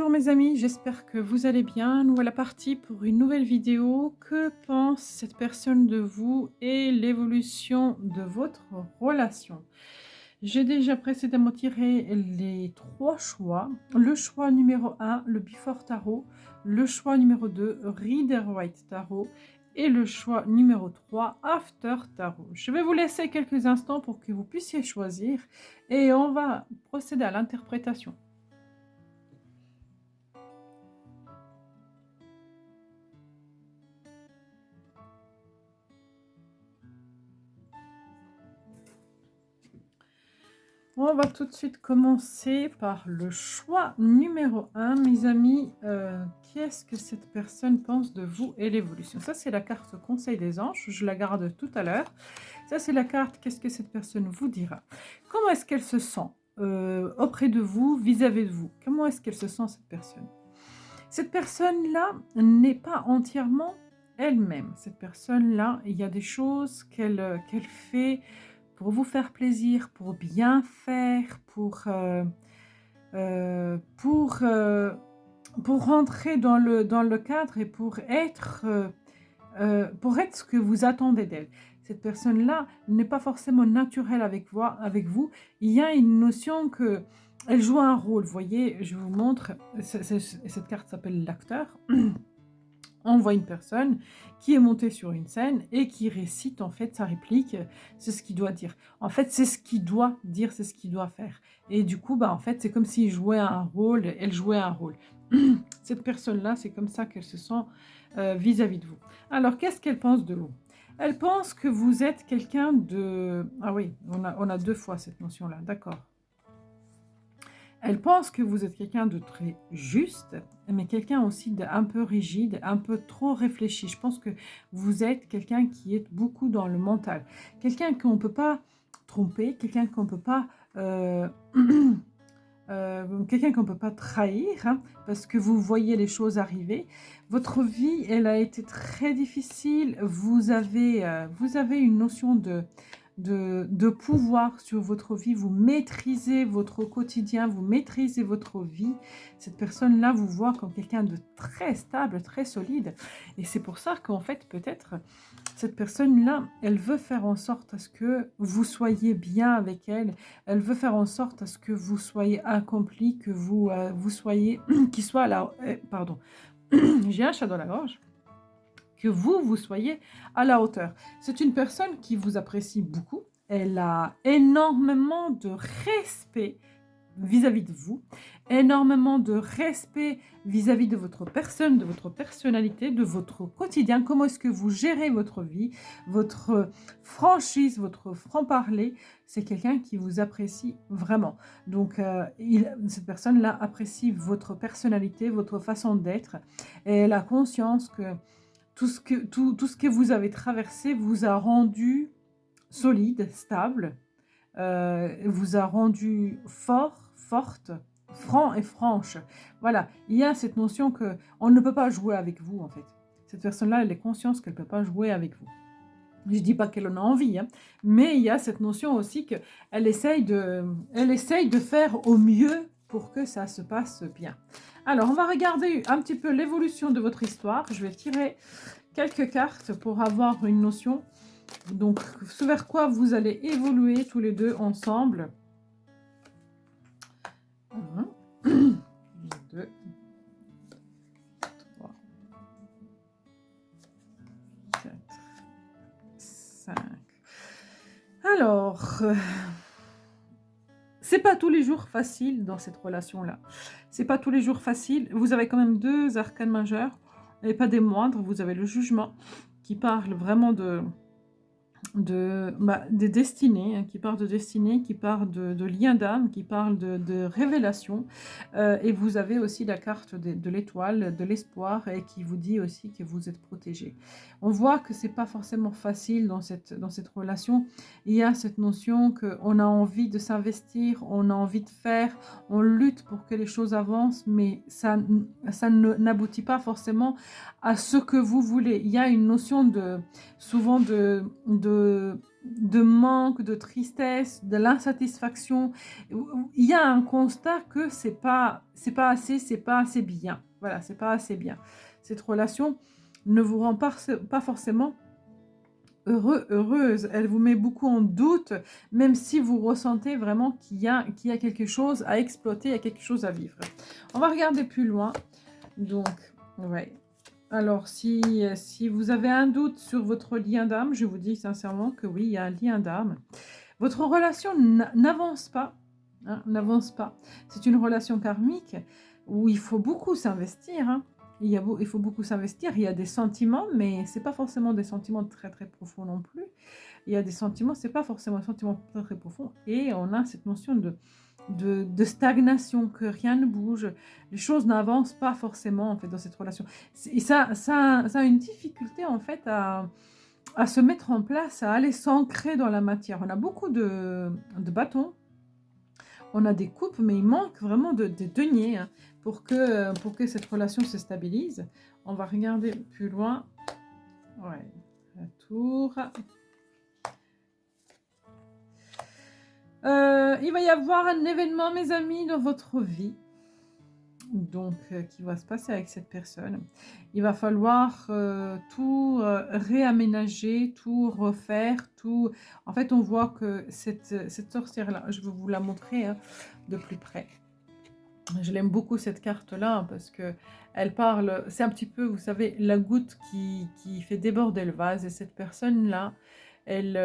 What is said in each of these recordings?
Bonjour mes amis, j'espère que vous allez bien. Nous voilà partis pour une nouvelle vidéo. Que pense cette personne de vous et l'évolution de votre relation? J'ai déjà précédemment tiré les trois choix. Le choix numéro un, le Before Tarot. Le choix numéro 2, Rider-Waite Tarot. Et le choix numéro 3, After Tarot. Je vais vous laisser quelques instants pour que vous puissiez choisir et on va procéder à l'interprétation. On va tout de suite commencer par le choix numéro un, mes amis. Qu'est-ce que cette personne pense de vous et l'évolution? Ça, c'est la carte Conseil des anges. Je la garde tout à l'heure. Ça, c'est la carte Qu'est-ce que cette personne vous dira? Comment est-ce qu'elle se sent auprès de vous, vis-à-vis de vous? Comment est-ce qu'elle se sent, cette personne? Cette personne-là n'est pas entièrement elle-même. Cette personne-là, il y a des choses qu'elle fait pour vous faire plaisir, pour bien faire, pour, pour rentrer dans le cadre et pour être ce que vous attendez d'elle. Cette personne-là n'est pas forcément naturelle avec vous. Il y a une notion que elle joue un rôle. Vous voyez, je vous montre, cette carte s'appelle l'acteur. On voit une personne qui est montée sur une scène et qui récite en fait sa réplique, c'est ce qu'il doit dire. En fait, c'est ce qu'il doit dire, c'est ce qu'il doit faire. Et du coup, en fait, c'est comme s'il jouait un rôle, elle jouait un rôle. Cette personne-là, c'est comme ça qu'elle se sent vis-à-vis de vous. Alors, qu'est-ce qu'elle pense de vous? Elle pense que vous êtes quelqu'un de... Ah oui, on a deux fois cette notion-là, d'accord. Elle pense que vous êtes quelqu'un de très juste, mais quelqu'un aussi d'un peu rigide, un peu trop réfléchi. Je pense que vous êtes quelqu'un qui est beaucoup dans le mental. Quelqu'un qu'on ne peut pas tromper, quelqu'un qu'on ne peut pas... quelqu'un qu'on ne peut pas trahir, hein, parce que vous voyez les choses arriver. Votre vie, elle a été très difficile. Vous avez une notion de pouvoir sur votre vie, vous maîtrisez votre quotidien, vous maîtrisez votre vie. Cette personne-là vous voit comme quelqu'un de très stable, très solide. Et c'est pour ça qu'en fait, peut-être, cette personne-là, elle veut faire en sorte à ce que vous soyez bien avec elle. Elle veut faire en sorte à ce que vous soyez accompli, que vous soyez, qu'il soit là, pardon, j'ai un chat dans la gorge, que vous soyez à la hauteur. C'est une personne qui vous apprécie beaucoup. Elle a énormément de respect vis-à-vis de vous, énormément de respect vis-à-vis de votre personne, de votre personnalité, de votre quotidien, comment est-ce que vous gérez votre vie, votre franchise, votre franc-parler. C'est quelqu'un qui vous apprécie vraiment. Donc, cette personne-là apprécie votre personnalité, votre façon d'être, et elle a conscience que tout ce que vous avez traversé vous a rendu solide, stable, vous a rendu fort, forte, franc et franche. Voilà, il y a cette notion que on ne peut pas jouer avec vous en fait. Cette personne-là, elle est consciente qu'elle ne peut pas jouer avec vous. Je ne dis pas qu'elle en a envie, hein, mais il y a cette notion aussi qu'elle essaye de faire au mieux pour que ça se passe bien. Alors, on va regarder un petit peu l'évolution de votre histoire. Je vais tirer quelques cartes pour avoir une notion. Donc, vers quoi vous allez évoluer tous les deux ensemble. 1, 2, 3, 4, 5. Alors, c'est pas tous les jours facile dans cette relation-là. C'est pas tous les jours facile. Vous avez quand même deux arcanes majeures, et pas des moindres. Vous avez le jugement qui parle vraiment des destinées, hein, qui parle de destinée, qui parle de lien d'âme, qui parle de révélation. Et vous avez aussi la carte de l'étoile, de l'espoir, et qui vous dit aussi que vous êtes protégé. On voit que c'est pas forcément facile dans cette relation. Il y a cette notion qu'on a envie de s'investir, on a envie de faire, on lutte pour que les choses avancent, mais ça n'aboutit pas forcément à ce que vous voulez. Il y a une notion souvent de manque, de tristesse, de l'insatisfaction. Il y a un constat que c'est pas assez, c'est pas assez bien. Voilà, c'est pas assez bien. Cette relation ne vous rend pas forcément heureuse. Elle vous met beaucoup en doute, même si vous ressentez vraiment qu'il y a quelque chose à exploiter, il y a quelque chose à vivre. On va regarder plus loin. Donc, ouais. Alors, si vous avez un doute sur votre lien d'âme, je vous dis sincèrement que oui, il y a un lien d'âme. Votre relation n'avance pas, hein, n'avance pas. C'est une relation karmique où il faut beaucoup s'investir, hein. Il faut beaucoup s'investir. Il y a des sentiments, mais c'est pas forcément des sentiments très très profonds non plus. Il y a des sentiments, c'est pas forcément des sentiments très très profonds. Et on a cette notion de stagnation, que rien ne bouge, les choses n'avancent pas forcément en fait dans cette relation. Et ça a une difficulté en fait à se mettre en place, à aller s'ancrer dans la matière. On a beaucoup de bâtons, on a des coupes, mais il manque vraiment des deniers, hein, pour que cette relation se stabilise. On va regarder plus loin. Ouais, la tour. Il va y avoir un événement, mes amis, dans votre vie. Donc, qui va se passer avec cette personne. Il va falloir tout réaménager, tout refaire, tout... En fait, on voit que cette sorcière-là, je vais vous la montrer, hein, de plus près. Je l'aime beaucoup cette carte-là, hein, parce que elle parle, c'est un petit peu, vous savez, la goutte qui fait déborder le vase. Et cette personne-là, elle,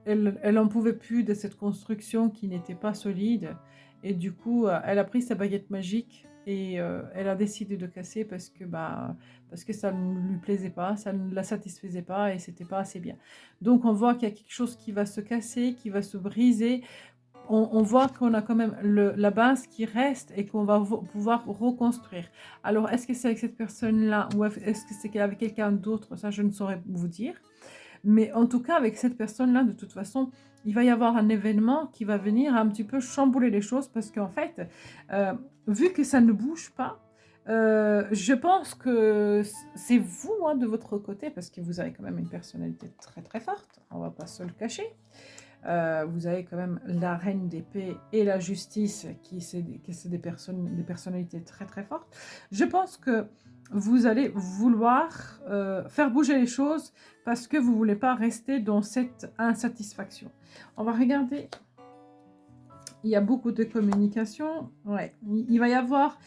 elle en pouvait plus de cette construction qui n'était pas solide. Et du coup, elle a pris sa baguette magique et elle a décidé de casser parce que ça ne lui plaisait pas, ça ne la satisfaisait pas et c'était pas assez bien. Donc on voit qu'il y a quelque chose qui va se casser, qui va se briser. On voit qu'on a quand même la base qui reste et qu'on va pouvoir reconstruire. Alors, est-ce que c'est avec cette personne-là ou est-ce que c'est avec quelqu'un d'autre? Ça, je ne saurais vous dire. Mais en tout cas, avec cette personne-là, de toute façon, il va y avoir un événement qui va venir un petit peu chambouler les choses parce qu'en fait, vu que ça ne bouge pas, je pense que c'est vous, hein, de votre côté, parce que vous avez quand même une personnalité très très forte, on ne va pas se le cacher. Vous avez quand même la reine d'épée et la justice qui c'est des personnalités très très fortes. Je pense que vous allez vouloir faire bouger les choses parce que vous ne voulez pas rester dans cette insatisfaction. On va regarder. Il y a beaucoup de communication. Ouais. Il va y avoir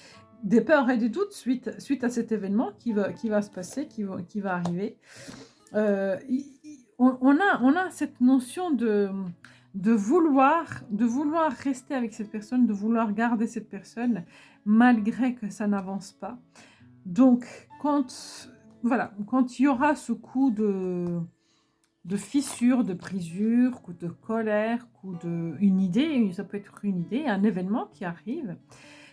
des peurs et des doutes suite à cet événement qui va se passer, qui va arriver. On a cette notion de vouloir rester avec cette personne, de vouloir garder cette personne malgré que ça n'avance pas. Donc, quand il y aura ce coup de fissure, de brisure, coup de colère, une idée, ça peut être une idée, un événement qui arrive,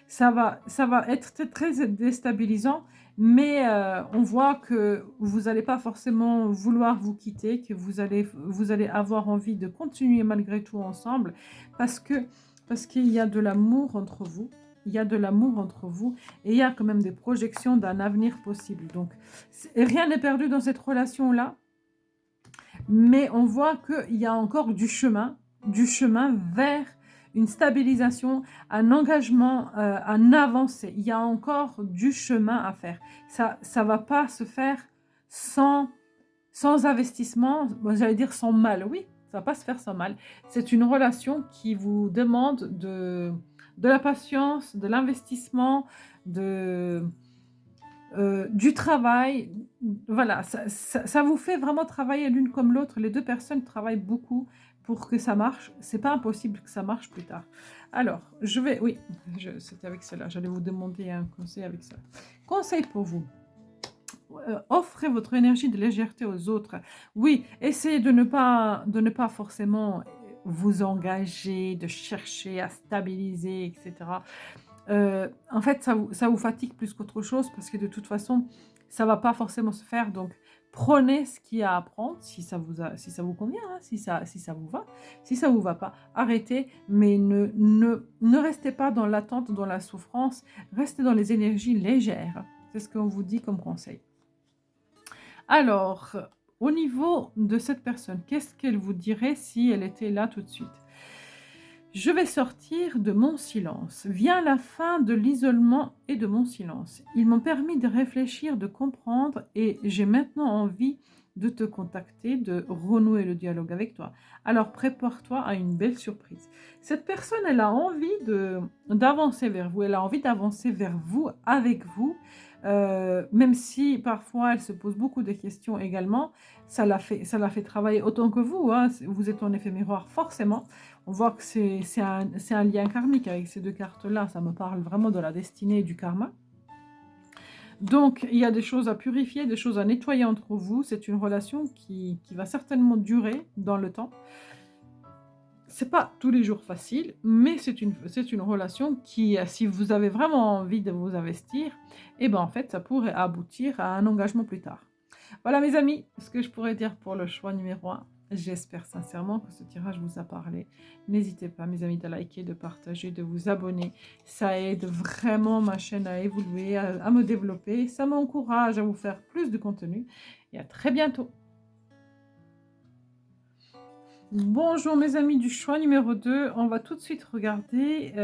ça va être très, très déstabilisant, mais on voit que vous n'allez pas forcément vouloir vous quitter, que vous allez avoir envie de continuer malgré tout ensemble, parce qu'il y a de l'amour entre vous. Il y a de l'amour entre vous et il y a quand même des projections d'un avenir possible. Donc, rien n'est perdu dans cette relation-là, mais on voit qu'il y a encore du chemin vers une stabilisation, un engagement, un avancée. Il y a encore du chemin à faire. Ça ne va pas se faire sans investissement, j'allais dire sans mal. Oui, ça ne va pas se faire sans mal. C'est une relation qui vous demande de la patience, de l'investissement, du travail. Voilà, ça vous fait vraiment travailler l'une comme l'autre. Les deux personnes travaillent beaucoup pour que ça marche. C'est pas impossible que ça marche plus tard. Alors, c'était avec cela. J'allais vous demander un conseil avec ça. Conseil pour vous. Offrez votre énergie de légèreté aux autres. Oui, essayez de ne pas forcément vous engager, de chercher à stabiliser, etc. En fait, ça vous fatigue plus qu'autre chose parce que de toute façon, ça ne va pas forcément se faire. Donc, prenez ce qu'il y a à prendre si ça vous convient, hein, si ça vous va. Si ça ne vous va pas, arrêtez, mais ne restez pas dans l'attente, dans la souffrance. Restez dans les énergies légères. C'est ce qu'on vous dit comme conseil. Alors, au niveau de cette personne, qu'est-ce qu'elle vous dirait si elle était là tout de suite? Je vais sortir de mon silence. Vient la fin de l'isolement et de mon silence. Ils m'ont permis de réfléchir, de comprendre et j'ai maintenant envie de te contacter, de renouer le dialogue avec toi. Alors prépare-toi à une belle surprise. Cette personne, elle a envie d'avancer vers vous, elle a envie d'avancer vers vous, avec vous, même si parfois elle se pose beaucoup de questions également, ça la fait travailler autant que vous, hein. Vous êtes en effet miroir forcément. On voit que c'est un lien karmique avec ces deux cartes-là. Ça me parle vraiment de la destinée et du karma. Donc, il y a des choses à purifier, des choses à nettoyer entre vous. C'est une relation qui va certainement durer dans le temps. C'est pas tous les jours facile, mais c'est une relation qui, si vous avez vraiment envie de vous investir, et ben en fait, ça pourrait aboutir à un engagement plus tard. Voilà mes amis, ce que je pourrais dire pour le choix numéro 1. J'espère sincèrement que ce tirage vous a parlé. N'hésitez pas mes amis de liker, de partager, de vous abonner. Ça aide vraiment ma chaîne à évoluer, à me développer. Ça m'encourage à vous faire plus de contenu. Et à très bientôt. Bonjour mes amis du choix numéro 2. On va tout de suite regarder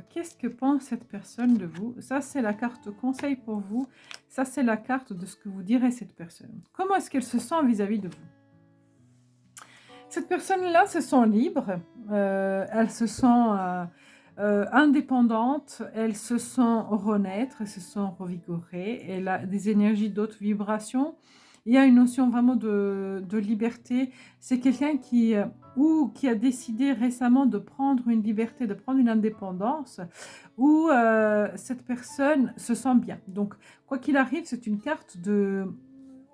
qu'est-ce que pense cette personne de vous. Ça c'est la carte conseil pour vous. Ça c'est la carte de ce que vous direz cette personne. Comment est-ce qu'elle se sent vis-à-vis de vous? Cette personne-là se sent libre, elle se sent indépendante, elle se sent renaître, elle se sent revigorée, elle a des énergies d'autres vibrations. Il y a une notion vraiment de liberté. C'est quelqu'un qui a décidé récemment de prendre une liberté, de prendre une indépendance, où cette personne se sent bien. Donc, quoi qu'il arrive, c'est une carte de...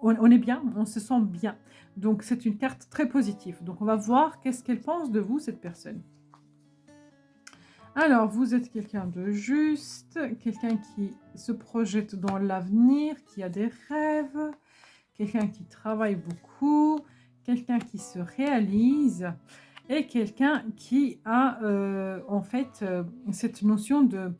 On est bien, on se sent bien. Donc, c'est une carte très positive. Donc, on va voir qu'est-ce qu'elle pense de vous, cette personne. Alors, vous êtes quelqu'un de juste, quelqu'un qui se projette dans l'avenir, qui a des rêves, quelqu'un qui travaille beaucoup, quelqu'un qui se réalise et quelqu'un qui a en fait cette notion de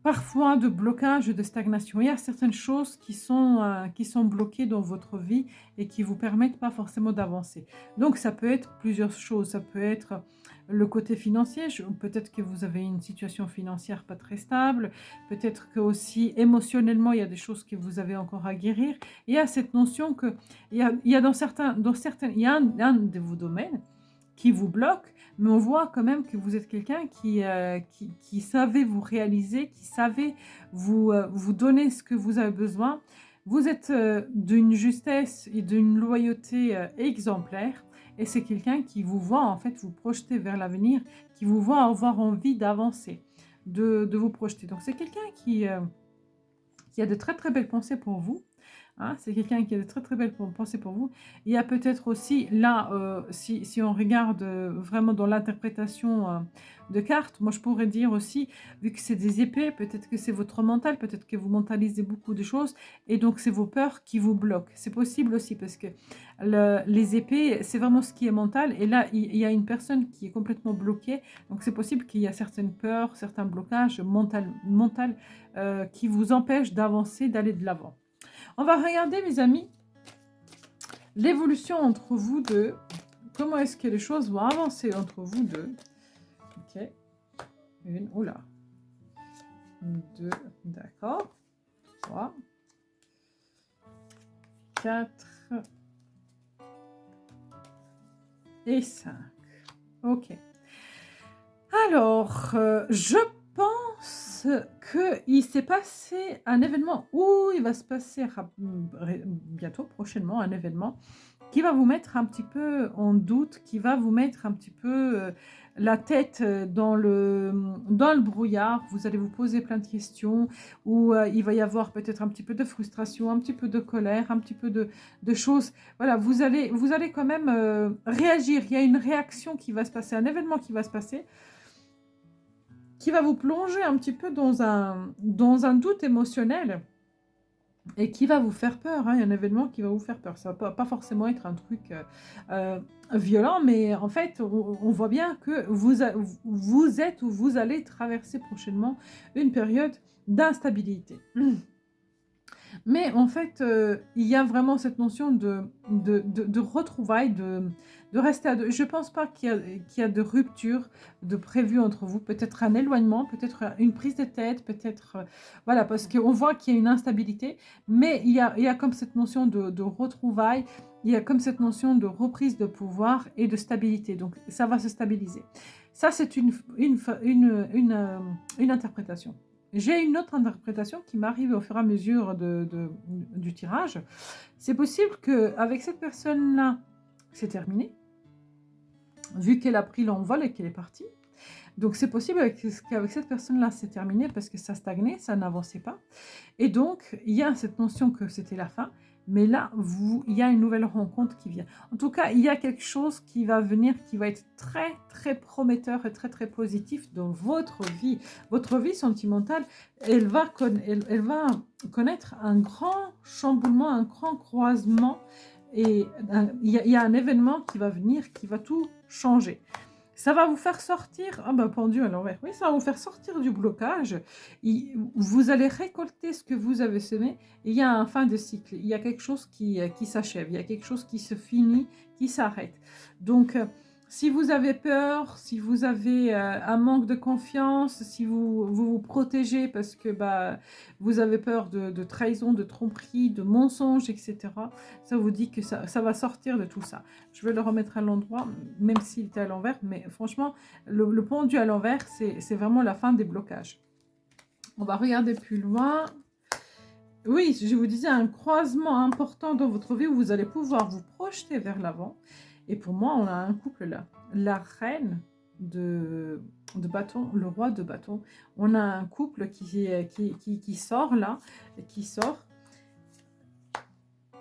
parfois de blocage, de stagnation. Il y a certaines choses qui sont bloquées dans votre vie et qui ne vous permettent pas forcément d'avancer. Donc ça peut être plusieurs choses. Ça peut être le côté financier. Peut-être que vous avez une situation financière pas très stable. Peut-être que aussi émotionnellement, il y a des choses que vous avez encore à guérir. Il y a cette notion que il y a il y a un de vos domaines qui vous bloque, mais on voit quand même que vous êtes quelqu'un qui savait vous réaliser, qui savait vous donner ce que vous avez besoin. Vous êtes d'une justesse et d'une loyauté exemplaire, et c'est quelqu'un qui vous voit en fait vous projeter vers l'avenir, qui vous voit avoir envie d'avancer, de vous projeter. Donc c'est quelqu'un qui a de très très belles pensées pour vous. Hein, c'est quelqu'un qui a de très très belles pensées pour vous. Il y a peut-être aussi là, si on regarde vraiment dans l'interprétation de cartes, moi je pourrais dire aussi, vu que c'est des épées, peut-être que c'est votre mental, peut-être que vous mentalisez beaucoup de choses et donc c'est vos peurs qui vous bloquent. C'est possible aussi parce que les épées, c'est vraiment ce qui est mental et là il y a une personne qui est complètement bloquée, donc c'est possible qu'il y a certaines peurs, certains blocages mental qui vous empêchent d'avancer, d'aller de l'avant. On va regarder, mes amis, l'évolution entre vous deux. Comment est-ce que les choses vont avancer entre vous deux? Ok. Une, oula. Deux, d'accord. 3. 4. Et 5. Ok. Alors, je pense qu'il s'est passé un événement, ou il va se passer bientôt, prochainement, un événement qui va vous mettre un petit peu en doute, qui va vous mettre un petit peu la tête dans le brouillard. Vous allez vous poser plein de questions, ou il va y avoir peut-être un petit peu de frustration, un petit peu de colère, un petit peu de choses. Voilà, vous allez quand même réagir. Il y a une réaction qui va se passer, un événement qui va se passer, qui va vous plonger un petit peu dans un doute émotionnel et qui va vous faire peur. Hein. Il y a un événement qui va vous faire peur. Ça ne va pas forcément être un truc violent, mais en fait, on voit bien que vous êtes ou vous allez traverser prochainement une période d'instabilité. Mais en fait, il y a vraiment cette notion de retrouvailles, de rester à deux. Je ne pense pas qu'il y a de rupture de prévu entre vous. Peut-être un éloignement, peut-être une prise de tête, peut-être... voilà, parce qu'on voit qu'il y a une instabilité, mais il y a comme cette notion de retrouvailles, il y a comme cette notion de reprise de pouvoir et de stabilité. Donc, ça va se stabiliser. Ça, c'est une interprétation. J'ai une autre interprétation qui m'arrive au fur et à mesure du tirage. C'est possible qu'avec cette personne-là, c'est terminé, vu qu'elle a pris l'envol et qu'elle est partie. Donc c'est possible qu'avec cette personne-là, c'est terminé parce que ça stagnait, ça n'avançait pas. Et donc, il y a cette notion que c'était la fin. Mais là, il y a une nouvelle rencontre qui vient. En tout cas, il y a quelque chose qui va venir, qui va être très, très prometteur et très, très positif dans votre vie. Votre vie sentimentale, elle va connaître un grand chamboulement, un grand croisement. Et il y a un événement qui va venir, qui va tout changer. Ça va vous faire sortir, ah ben pendu à l'envers, oui, ça va vous faire sortir du blocage. Vous allez récolter ce que vous avez semé. Et il y a un fin de cycle, il y a quelque chose qui s'achève, il y a quelque chose qui se finit, qui s'arrête. Donc, si vous avez peur, si vous avez un manque de confiance, si vous protégez parce que bah, vous avez peur de trahison, de tromperie, de mensonges, etc., ça vous dit que ça va sortir de tout ça. Je vais le remettre à l'endroit, même s'il était à l'envers, mais franchement, le pendu à l'envers, c'est vraiment la fin des blocages. On va regarder plus loin. Oui, je vous disais, un croisement important dans votre vie où vous allez pouvoir vous projeter vers l'avant. Et pour moi, on a un couple là. La reine de bâton, le roi de bâton. On a un couple qui sort là, qui sort.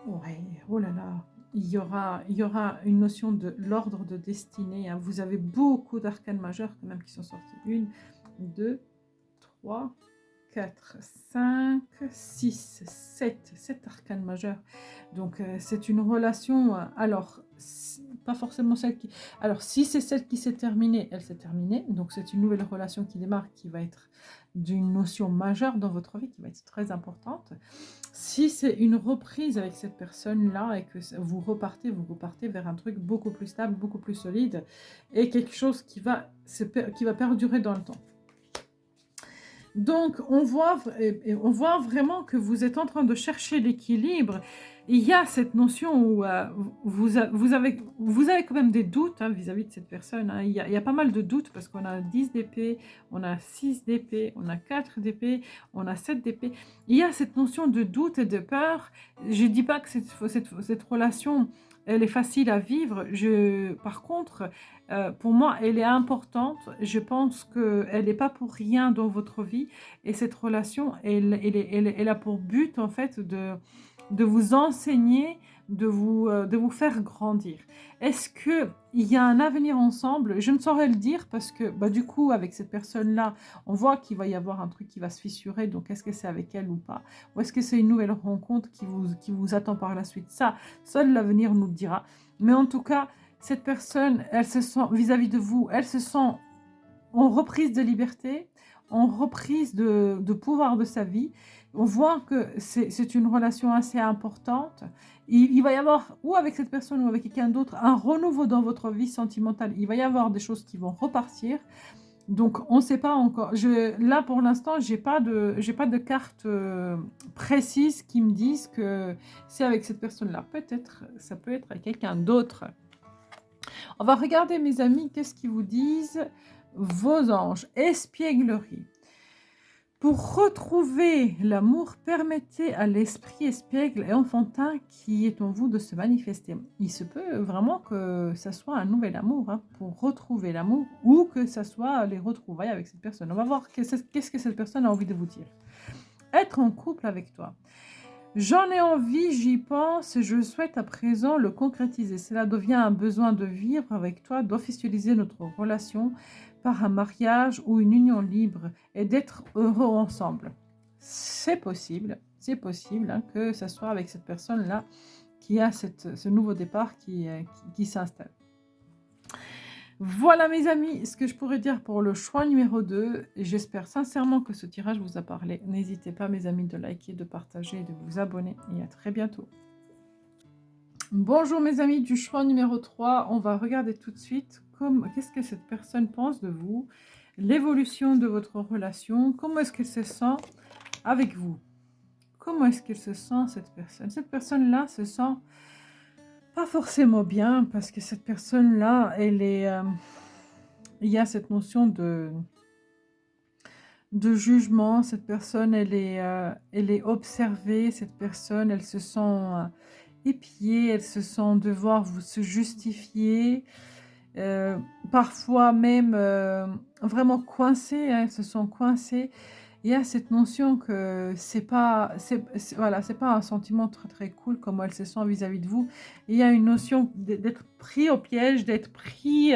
Ouais, oh là là. Il y aura une notion de l'ordre de destinée. Hein. Vous avez beaucoup d'arcanes majeures quand même qui sont sortis. 1, 2, 3, 4, 5, 6, 7 arcanes majeures. Donc, c'est une relation... alors, pas forcément celle qui... Alors, si c'est celle qui s'est terminée, elle s'est terminée. Donc, c'est une nouvelle relation qui démarre, qui va être d'une notion majeure dans votre vie, qui va être très importante. Si c'est une reprise avec cette personne-là et que vous repartez vers un truc beaucoup plus stable, beaucoup plus solide et quelque chose qui va perdurer dans le temps. Donc, on voit vraiment que vous êtes en train de chercher l'équilibre. Il y a cette notion où vous avez quand même des doutes vis-à-vis de cette personne. Hein. Il y a pas mal de doutes parce qu'on a 10 d'épée, on a 6 d'épée, on a 4 d'épée, on a 7 d'épée. Il y a cette notion de doute et de peur. Je ne dis pas que cette relation, elle est facile à vivre. Par contre... pour moi, elle est importante. Je pense qu'elle n'est pas pour rien dans votre vie. Et cette relation, elle a pour but, en fait, de vous enseigner, de vous faire grandir. Est-ce qu'il y a un avenir ensemble? Je ne saurais le dire parce que, bah, du coup, avec cette personne-là, on voit qu'il va y avoir un truc qui va se fissurer. Donc, est-ce que c'est avec elle ou pas? Ou est-ce que c'est une nouvelle rencontre qui vous attend par la suite? Ça, seul l'avenir nous le dira. Mais en tout cas, cette personne, elle se sent vis-à-vis de vous, elle se sent en reprise de liberté, en reprise de pouvoir de sa vie. On voit que c'est une relation assez importante. Il va y avoir, ou avec cette personne ou avec quelqu'un d'autre, un renouveau dans votre vie sentimentale. Il va y avoir des choses qui vont repartir. Donc, on ne sait pas encore. Là, pour l'instant, je n'ai pas de carte précise qui me disent que c'est avec cette personne-là. Peut-être, ça peut être avec quelqu'un d'autre. On va regarder, mes amis, qu'est-ce qu'ils vous disent vos anges. Espièglerie. Pour retrouver l'amour, permettez à l'esprit espiègle et enfantin qui est en vous de se manifester. Il se peut vraiment que ça soit un nouvel amour pour retrouver l'amour ou que ça soit les retrouvailles avec cette personne. On va voir qu'est-ce que cette personne a envie de vous dire. Être en couple avec toi. J'en ai envie, j'y pense, et je souhaite à présent le concrétiser. Cela devient un besoin de vivre avec toi, d'officialiser notre relation par un mariage ou une union libre et d'être heureux ensemble. C'est possible que ce soit avec cette personne-là qui a ce nouveau départ qui s'installe. Voilà mes amis, ce que je pourrais dire pour le choix numéro 2. J'espère sincèrement que ce tirage vous a parlé. N'hésitez pas mes amis de liker, de partager, de vous abonner et à très bientôt. Bonjour mes amis du choix numéro 3. On va regarder tout de suite qu'est-ce que cette personne pense de vous, l'évolution de votre relation, comment est-ce qu'elle se sent avec vous. Comment est-ce qu'elle se sent cette personne? Cette personne-là se sent pas forcément bien parce que cette personne-là, elle est... il y a cette notion de jugement. Cette personne, elle est observée. Cette personne, elle se sent épiée, elle se sent devoir se justifier. Parfois même vraiment coincée, hein, elles se sont coincées. Il y a cette notion que voilà, c'est pas un sentiment très très cool comment elle se sent vis-à-vis de vous. Il y a une notion d'être pris au piège, d'être pris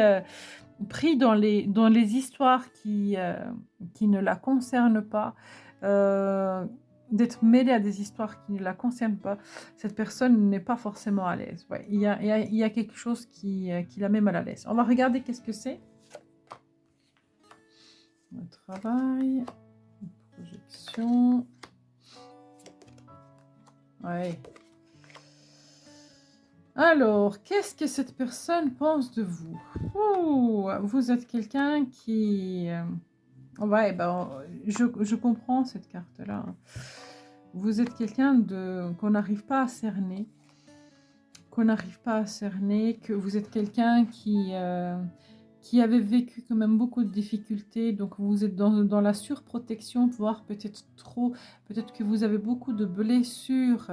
dans les histoires qui ne la concernent pas, d'être mêlé à des histoires qui ne la concernent pas. Cette personne n'est pas forcément à l'aise. Ouais, il y a quelque chose qui la met mal à l'aise. On va regarder qu'est-ce que c'est. Le travail, projection. Ouais. Alors, qu'est-ce que cette personne pense de vous? Ouh, vous êtes quelqu'un qui... ouais, ben, je comprends cette carte-là. Vous êtes quelqu'un qu'on n'arrive pas à cerner. Que vous êtes quelqu'un qui avait vécu quand même beaucoup de difficultés. Donc, vous êtes dans la surprotection, voire peut-être trop. Peut-être que vous avez beaucoup de blessures,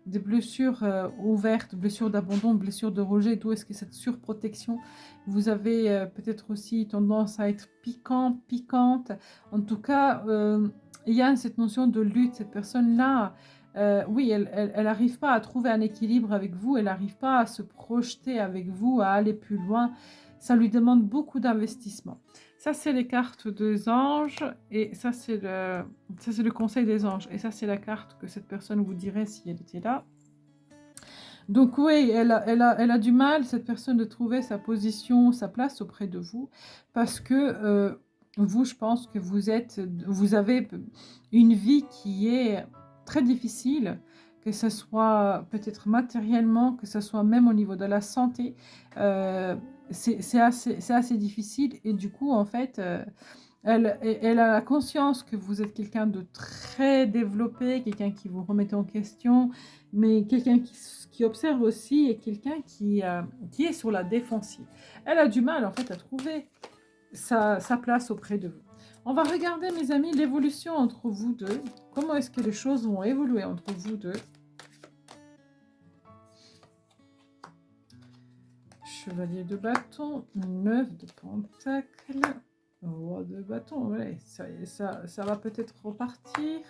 des blessures ouvertes, blessures d'abandon, blessures de rejet. D'où est-ce que cette surprotection? Vous avez peut-être aussi tendance à être piquante. En tout cas, il y a cette notion de lutte. Cette personne-là, oui, elle n'arrive pas à trouver un équilibre avec vous. Elle n'arrive pas à se projeter avec vous, à aller plus loin. Ça lui demande beaucoup d'investissement. Ça, c'est les cartes des anges. Et ça, c'est le conseil des anges. Et ça, c'est la carte que cette personne vous dirait si elle était là. Donc oui, elle a du mal, cette personne, de trouver sa position, sa place auprès de vous. Parce que vous, je pense que vous avez une vie qui est très difficile, que ce soit peut-être matériellement, que ce soit même au niveau de la santé. C'est assez difficile et du coup, en fait, elle a la conscience que vous êtes quelqu'un de très développé, quelqu'un qui vous remet en question, mais quelqu'un qui observe aussi et quelqu'un qui est sur la défensive. Elle a du mal, en fait, à trouver sa place auprès de vous. On va regarder, mes amis, l'évolution entre vous deux. Comment est-ce que les choses vont évoluer entre vous deux? Chevalier de bâton, 9 de pentacle, roi de bâton. Ouais, ça va peut-être repartir.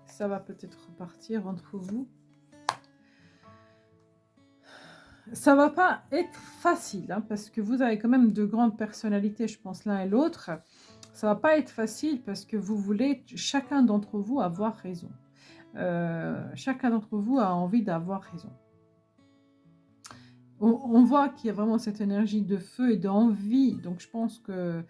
Ça va peut-être repartir entre vous. Ça va pas être facile, hein, parce que vous avez quand même de grandes personnalités, je pense, l'un et l'autre. Ça va pas être facile parce que vous voulez, chacun d'entre vous, avoir raison. Chacun d'entre vous a envie d'avoir raison. On voit qu'il y a vraiment cette énergie de feu et d'envie. Donc, je pense que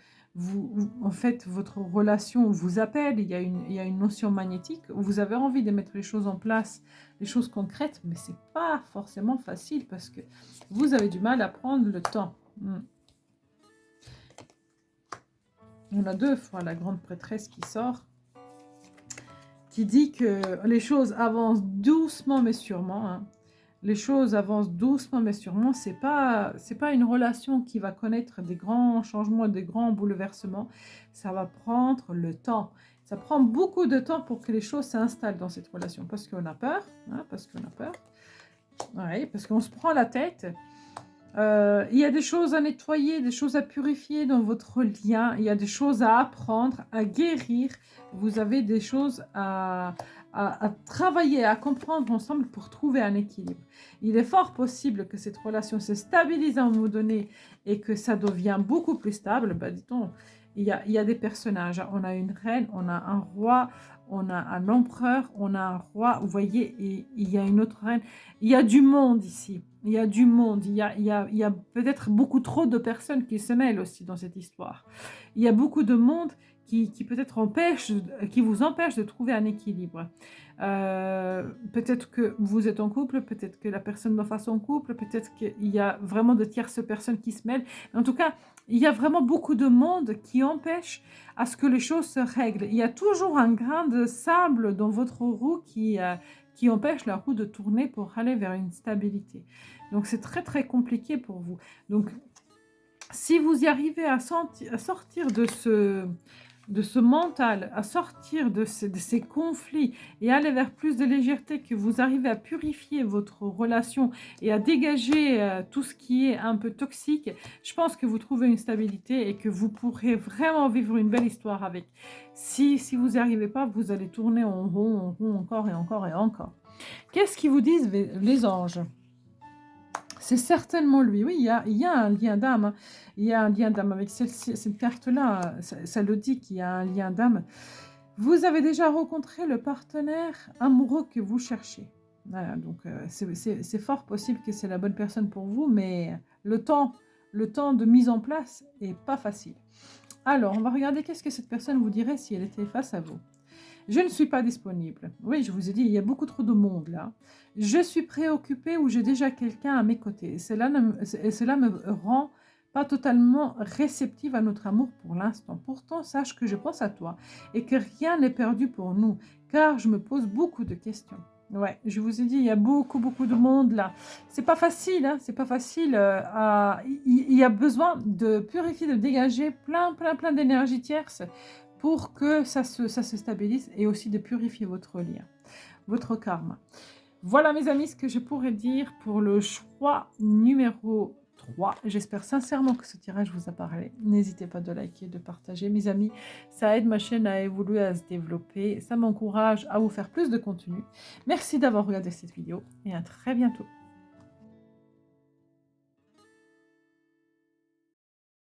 en fait, votre relation vous appelle. Il y a une notion magnétique. Vous avez envie de mettre les choses en place, les choses concrètes, mais c'est pas forcément facile parce que vous avez du mal à prendre le temps. On a 2 fois la grande prêtresse qui sort, qui dit que les choses avancent doucement mais sûrement, hein. Les choses avancent doucement mais sûrement. C'est pas une relation qui va connaître des grands changements, des grands bouleversements. Ça va prendre le temps. Ça prend beaucoup de temps pour que les choses s'installent dans cette relation. Parce qu'on a peur. Hein, ouais, parce qu'on se prend la tête. Il y a des choses à nettoyer, des choses à purifier dans votre lien. Il y a des choses à apprendre, à guérir. Vous avez des choses à travailler, à comprendre ensemble pour trouver un équilibre. Il est fort possible que cette relation se stabilise à un moment donné et que ça devient beaucoup plus stable. Bah, dit-on, il y a des personnages, hein. On a une reine, on a un roi, on a un empereur, on a un roi, vous voyez, et il y a une autre reine. Il y a du monde ici, il y a du monde, il y a peut-être beaucoup trop de personnes qui se mêlent aussi dans cette histoire. Il y a beaucoup de monde qui peut-être qui vous empêche de trouver un équilibre. Peut-être que vous êtes en couple, peut-être que la personne d'en face est en couple, peut-être qu'il y a vraiment de tierces personnes qui se mêlent. En tout cas, il y a vraiment beaucoup de monde qui empêche à ce que les choses se règlent. Il y a toujours un grain de sable dans votre roue qui empêche la roue de tourner pour aller vers une stabilité. Donc c'est très très compliqué pour vous. Donc si vous y arrivez à sortir de ce mental, à sortir de ces conflits et aller vers plus de légèreté, que vous arrivez à purifier votre relation et à dégager tout ce qui est un peu toxique, je pense que vous trouvez une stabilité et que vous pourrez vraiment vivre une belle histoire avec. Si vous n'y arrivez pas, vous allez tourner en rond encore et encore et encore. Qu'est-ce qu'ils vous disent les anges? C'est certainement lui. Oui, il y a un lien d'âme, hein. Il y a un lien d'âme avec cette carte-là. Ça le dit qu'il y a un lien d'âme. Vous avez déjà rencontré le partenaire amoureux que vous cherchez. Voilà, donc c'est fort possible que c'est la bonne personne pour vous, mais le temps de mise en place est pas facile. Alors, on va regarder qu'est-ce que cette personne vous dirait si elle était face à vous. Je ne suis pas disponible. Oui, je vous ai dit, il y a beaucoup trop de monde là. Je suis préoccupée ou j'ai déjà quelqu'un à mes côtés. Cela me rend pas totalement réceptive à notre amour pour l'instant. Pourtant, sache que je pense à toi et que rien n'est perdu pour nous, car je me pose beaucoup de questions. Ouais, je vous ai dit, il y a beaucoup de monde là. C'est pas facile, hein, c'est pas facile. Il y a besoin de purifier, de dégager plein d'énergie tierce pour que ça se stabilise et aussi de purifier votre lien, votre karma. Voilà mes amis ce que je pourrais dire pour le choix numéro 3. J'espère sincèrement que ce tirage vous a parlé. N'hésitez pas de liker, de partager mes amis. Ça aide ma chaîne à évoluer, à se développer. Ça m'encourage à vous faire plus de contenu. Merci d'avoir regardé cette vidéo et à très bientôt.